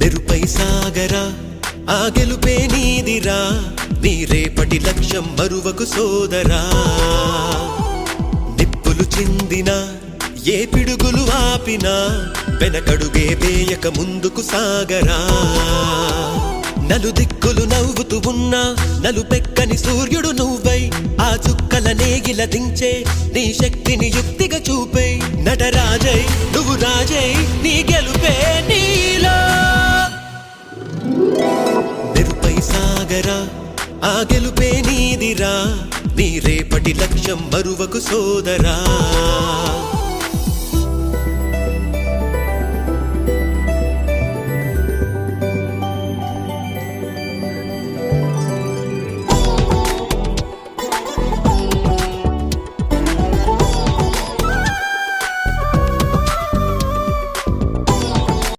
మెరుపై సాగరా ఆ గెలుపే నీదిరా నీ రేపటి లక్ష్యం మరువకు సోదరా నిప్పులు చిందినా ఏ పిడుగులు ఆపినా వెనకడుగే వేయక ముందుకు సాగరా నలుదిక్కులు నవ్వుతూ ఉన్నా నలుపెక్కని సూర్యుడు నువ్వై ఆ చుక్కల నేగిల దించే నీ శక్తిని యుక్తిగా చూపే నటరాజై నువ్వు రాజై నీ గెలుపే నీలో మెరుపై సాగరా ఆ గెలుపే నీదిరా నీ రేపటి లక్ష్యం మరువకు సోదరా